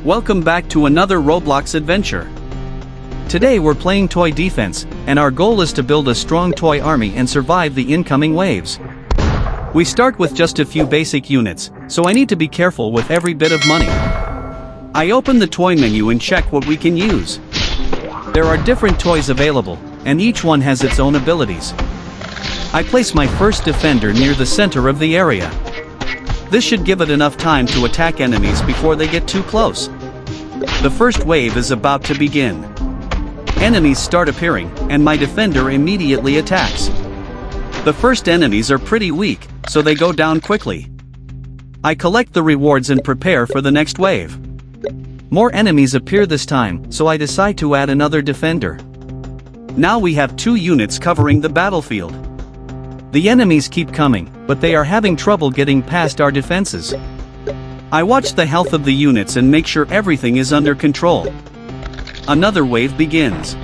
Welcome back to another Roblox adventure. Today we're playing toy defense, and our goal is to build a strong toy army and survive the incoming waves. We start with just a few basic units, so I need to be careful with every bit of money. I open the toy menu and check what we can use. There are different toys available, and each one has its own abilities. I place my first defender near the center of the area. This should give it enough time to attack enemies before they get too close. The first wave is about to begin. Enemies start appearing, and my defender immediately attacks. The first enemies are pretty weak, so they go down quickly. I collect the rewards and prepare for the next wave. More enemies appear this time, so I decide to add another defender. Now we have 2 units covering the battlefield. The enemies keep coming, but they are having trouble getting past our defenses. I watch the health of the units and make sure everything is under control. Another wave begins.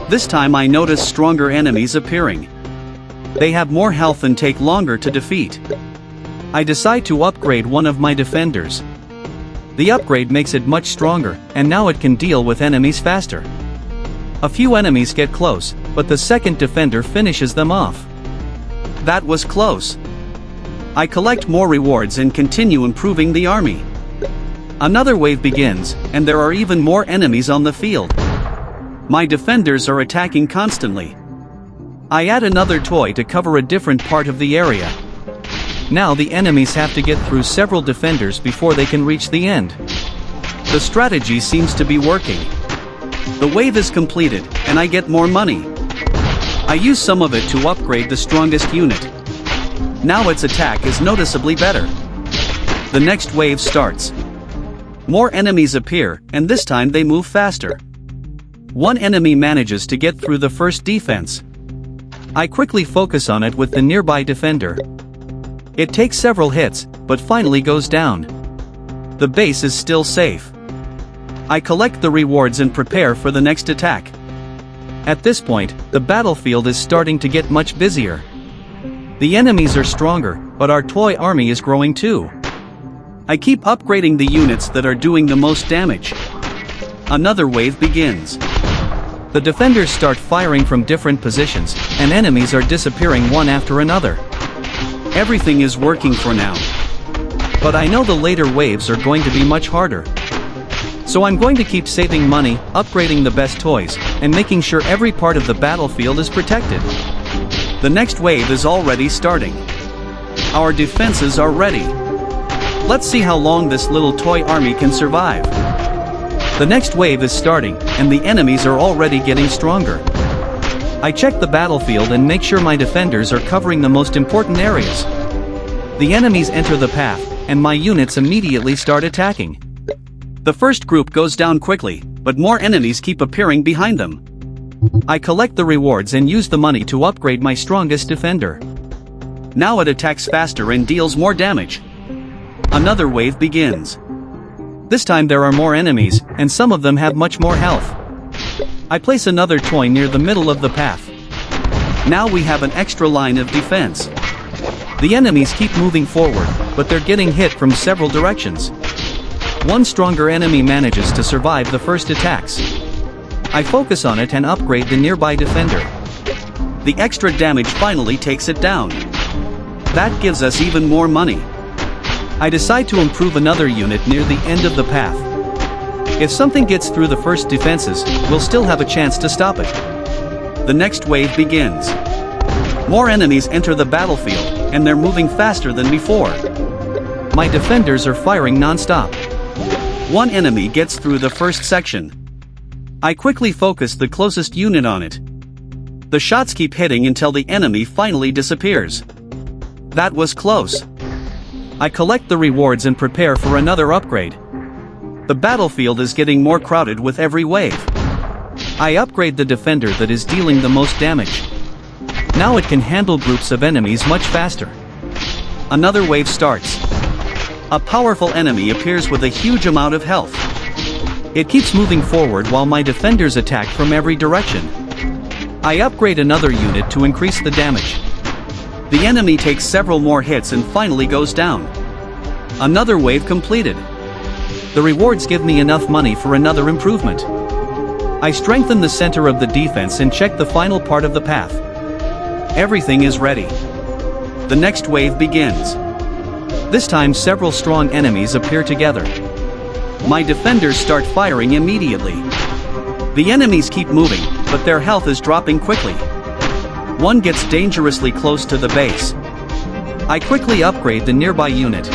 This time I notice stronger enemies appearing. They have more health and take longer to defeat. I decide to upgrade one of my defenders. The upgrade makes it much stronger, and now it can deal with enemies faster. A few enemies get close, but the second defender finishes them off. That was close. I collect more rewards and continue improving the army. Another wave begins, and there are even more enemies on the field. My defenders are attacking constantly. I add another toy to cover a different part of the area. Now the enemies have to get through several defenders before they can reach the end. The strategy seems to be working. The wave is completed, and I get more money. I use some of it to upgrade the strongest unit. Now its attack is noticeably better. The next wave starts. More enemies appear, and this time they move faster. One enemy manages to get through the first defense. I quickly focus on it with the nearby defender. It takes several hits, but finally goes down. The base is still safe. I collect the rewards and prepare for the next attack. At this point, the battlefield is starting to get much busier. The enemies are stronger, but our toy army is growing too. I keep upgrading the units that are doing the most damage. Another wave begins. The defenders start firing from different positions, and enemies are disappearing one after another. Everything is working for now. But I know the later waves are going to be much harder. So I'm going to keep saving money, upgrading the best toys, and making sure every part of the battlefield is protected. The next wave is already starting. Our defenses are ready. Let's see how long this little toy army can survive. The next wave is starting, and the enemies are already getting stronger. I check the battlefield and make sure my defenders are covering the most important areas. The enemies enter the path, and my units immediately start attacking. The first group goes down quickly, but more enemies keep appearing behind them. I collect the rewards and use the money to upgrade my strongest defender. Now it attacks faster and deals more damage. Another wave begins. This time there are more enemies, and some of them have much more health. I place another toy near the middle of the path. Now we have an extra line of defense. The enemies keep moving forward, but they're getting hit from several directions. One stronger enemy manages to survive the first attacks. I focus on it and upgrade the nearby defender. The extra damage finally takes it down. That gives us even more money. I decide to improve another unit near the end of the path. If something gets through the first defenses, we'll still have a chance to stop it. The next wave begins. More enemies enter the battlefield, and they're moving faster than before. My defenders are firing non-stop. One enemy gets through the first section. I quickly focus the closest unit on it. The shots keep hitting until the enemy finally disappears. That was close. I collect the rewards and prepare for another upgrade. The battlefield is getting more crowded with every wave. I upgrade the defender that is dealing the most damage. Now it can handle groups of enemies much faster. Another wave starts. A powerful enemy appears with a huge amount of health. It keeps moving forward while my defenders attack from every direction. I upgrade another unit to increase the damage. The enemy takes several more hits and finally goes down. Another wave completed. The rewards give me enough money for another improvement. I strengthen the center of the defense and check the final part of the path. Everything is ready. The next wave begins. This time several strong enemies appear together. My defenders start firing immediately. The enemies keep moving, but their health is dropping quickly. One gets dangerously close to the base. I quickly upgrade the nearby unit.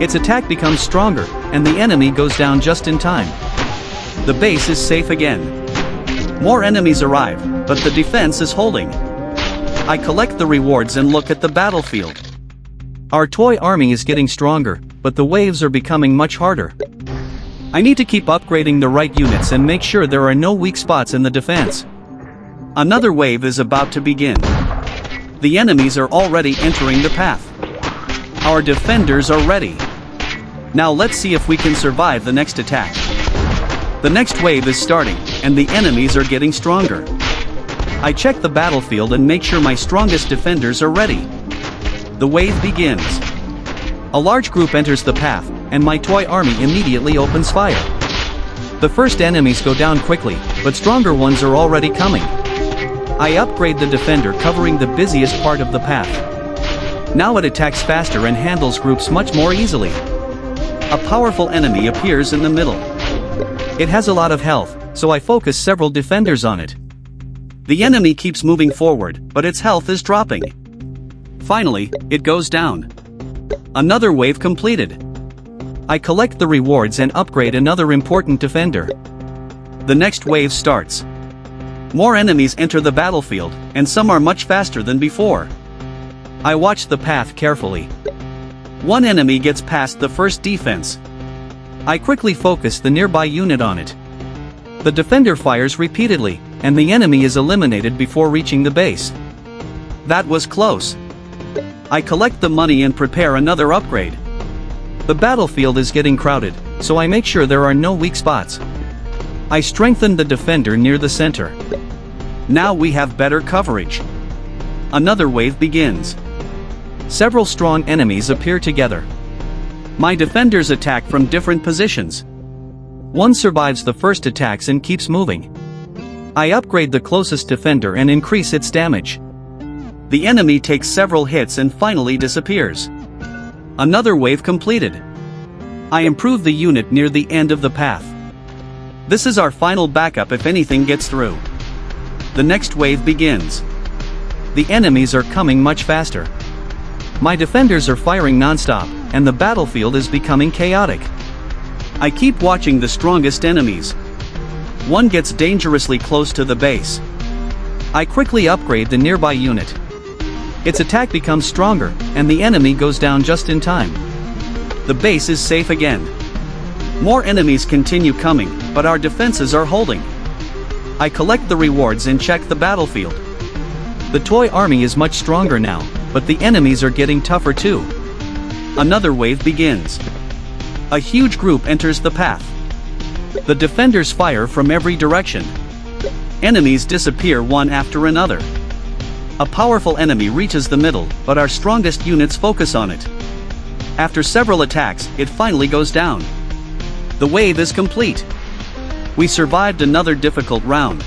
Its attack becomes stronger, and the enemy goes down just in time. The base is safe again. More enemies arrive, but the defense is holding. I collect the rewards and look at the battlefield. Our toy army is getting stronger, but the waves are becoming much harder. I need to keep upgrading the right units and make sure there are no weak spots in the defense. Another wave is about to begin. The enemies are already entering the path. Our defenders are ready. Now let's see if we can survive the next attack. The next wave is starting, and the enemies are getting stronger. I check the battlefield and make sure my strongest defenders are ready. The wave begins. A large group enters the path, and my toy army immediately opens fire. The first enemies go down quickly, but stronger ones are already coming. I upgrade the defender covering the busiest part of the path. Now it attacks faster and handles groups much more easily. A powerful enemy appears in the middle. It has a lot of health, so I focus several defenders on it. The enemy keeps moving forward, but its health is dropping. Finally, it goes down. Another wave completed. I collect the rewards and upgrade another important defender. The next wave starts. More enemies enter the battlefield, and some are much faster than before. I watch the path carefully. One enemy gets past the first defense. I quickly focus the nearby unit on it. The defender fires repeatedly, and the enemy is eliminated before reaching the base. That was close. I collect the money and prepare another upgrade. The battlefield is getting crowded, so I make sure there are no weak spots. I strengthen the defender near the center. Now we have better coverage. Another wave begins. Several strong enemies appear together. My defenders attack from different positions. One survives the first attacks and keeps moving. I upgrade the closest defender and increase its damage. The enemy takes several hits and finally disappears. Another wave completed. I improve the unit near the end of the path. This is our final backup if anything gets through. The next wave begins. The enemies are coming much faster. My defenders are firing non-stop, and the battlefield is becoming chaotic. I keep watching the strongest enemies. One gets dangerously close to the base. I quickly upgrade the nearby unit. Its attack becomes stronger, and the enemy goes down just in time. The base is safe again. More enemies continue coming, but our defenses are holding. I collect the rewards and check the battlefield. The toy army is much stronger now, but the enemies are getting tougher too. Another wave begins. A huge group enters the path. The defenders fire from every direction. Enemies disappear one after another. A powerful enemy reaches the middle, but our strongest units focus on it. After several attacks, it finally goes down. The wave is complete. We survived another difficult round.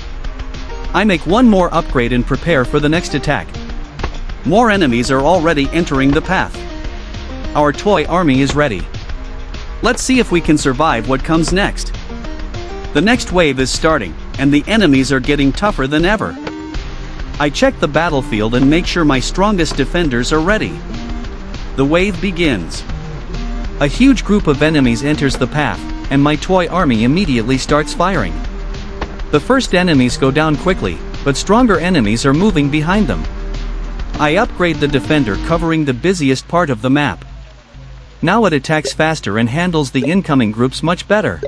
I make one more upgrade and prepare for the next attack. More enemies are already entering the path. Our toy army is ready. Let's see if we can survive what comes next. The next wave is starting, and the enemies are getting tougher than ever. I check the battlefield and make sure my strongest defenders are ready. The wave begins. A huge group of enemies enters the path, and my toy army immediately starts firing. The first enemies go down quickly, but stronger enemies are moving behind them. I upgrade the defender covering the busiest part of the map. Now it attacks faster and handles the incoming groups much better.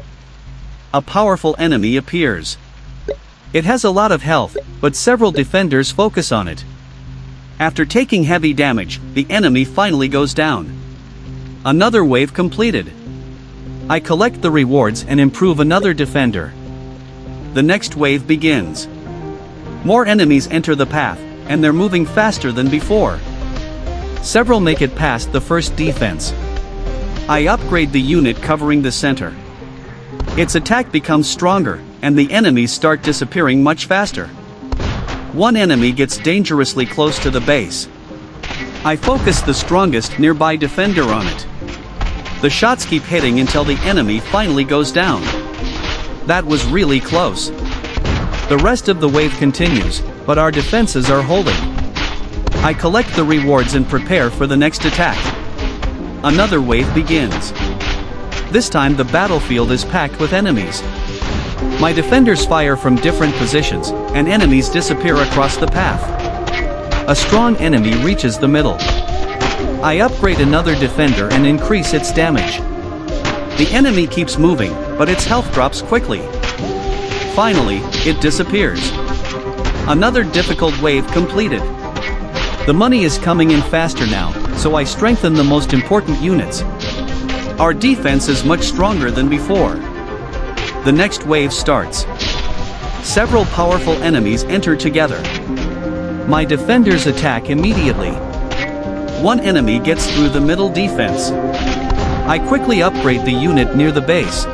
A powerful enemy appears. It has a lot of health, but several defenders focus on it. After taking heavy damage, the enemy finally goes down. Another wave completed. I collect the rewards and improve another defender. The next wave begins. More enemies enter the path, and they're moving faster than before. Several make it past the first defense. I upgrade the unit covering the center. Its attack becomes stronger, and the enemies start disappearing much faster. One enemy gets dangerously close to the base. I focus the strongest nearby defender on it. The shots keep hitting until the enemy finally goes down. That was really close. The rest of the wave continues, but our defenses are holding. I collect the rewards and prepare for the next attack. Another wave begins. This time the battlefield is packed with enemies. My defenders fire from different positions, and enemies disappear across the path. A strong enemy reaches the middle. I upgrade another defender and increase its damage. The enemy keeps moving, but its health drops quickly. Finally, it disappears. Another difficult wave completed. The money is coming in faster now, so I strengthen the most important units. Our defense is much stronger than before. The next wave starts. Several powerful enemies enter together. My defenders attack immediately. One enemy gets through the middle defense. I quickly upgrade the unit near the base.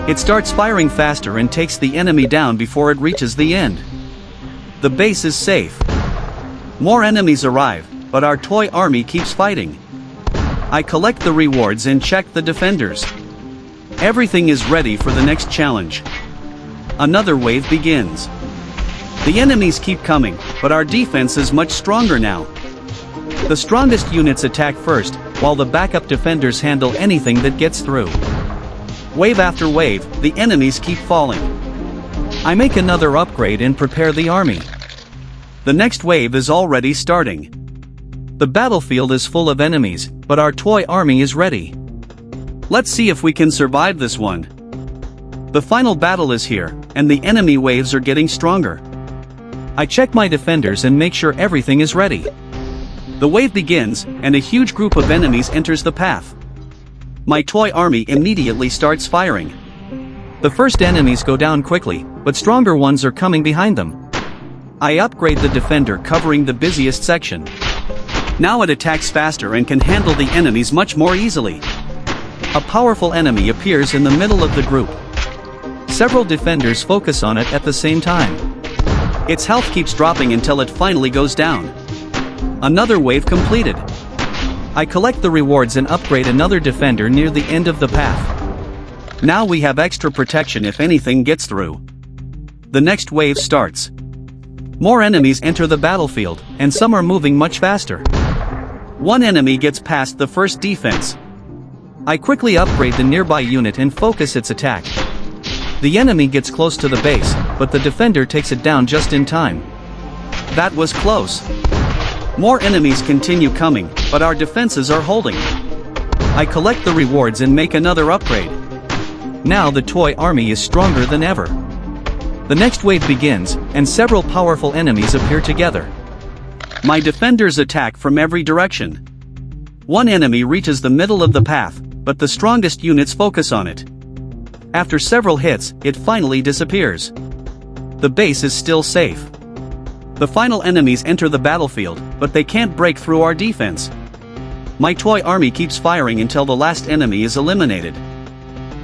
It starts firing faster and takes the enemy down before it reaches the end. The base is safe. More enemies arrive, but our toy army keeps fighting. I collect the rewards and check the defenders. Everything is ready for the next challenge. Another wave begins. The enemies keep coming, but our defense is much stronger now. The strongest units attack first, while the backup defenders handle anything that gets through. Wave after wave, the enemies keep falling. I make another upgrade and prepare the army. The next wave is already starting. The battlefield is full of enemies, but our toy army is ready. Let's see if we can survive this one. The final battle is here, and the enemy waves are getting stronger. I check my defenders and make sure everything is ready. The wave begins, and a huge group of enemies enters the path. My toy army immediately starts firing. The first enemies go down quickly, but stronger ones are coming behind them. I upgrade the defender covering the busiest section. Now it attacks faster and can handle the enemies much more easily. A powerful enemy appears in the middle of the group. Several defenders focus on it at the same time. Its health keeps dropping until it finally goes down. Another wave completed. I collect the rewards and upgrade another defender near the end of the path. Now we have extra protection if anything gets through. The next wave starts. More enemies enter the battlefield, and some are moving much faster. One enemy gets past the first defense. I quickly upgrade the nearby unit and focus its attack. The enemy gets close to the base, but the defender takes it down just in time. That was close. More enemies continue coming, but our defenses are holding. I collect the rewards and make another upgrade. Now the toy army is stronger than ever. The next wave begins, and several powerful enemies appear together. My defenders attack from every direction. One enemy reaches the middle of the path, but the strongest units focus on it. After several hits, it finally disappears. The base is still safe. The final enemies enter the battlefield, but they can't break through our defense. My toy army keeps firing until the last enemy is eliminated.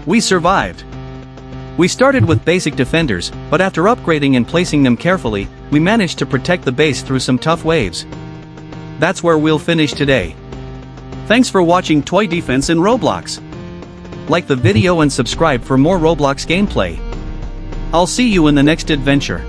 We survived. We started with basic defenders, but after upgrading and placing them carefully, we managed to protect the base through some tough waves. That's where we'll finish today. Thanks for watching Toy Defense in Roblox. Like the video and subscribe for more Roblox gameplay. I'll see you in the next adventure.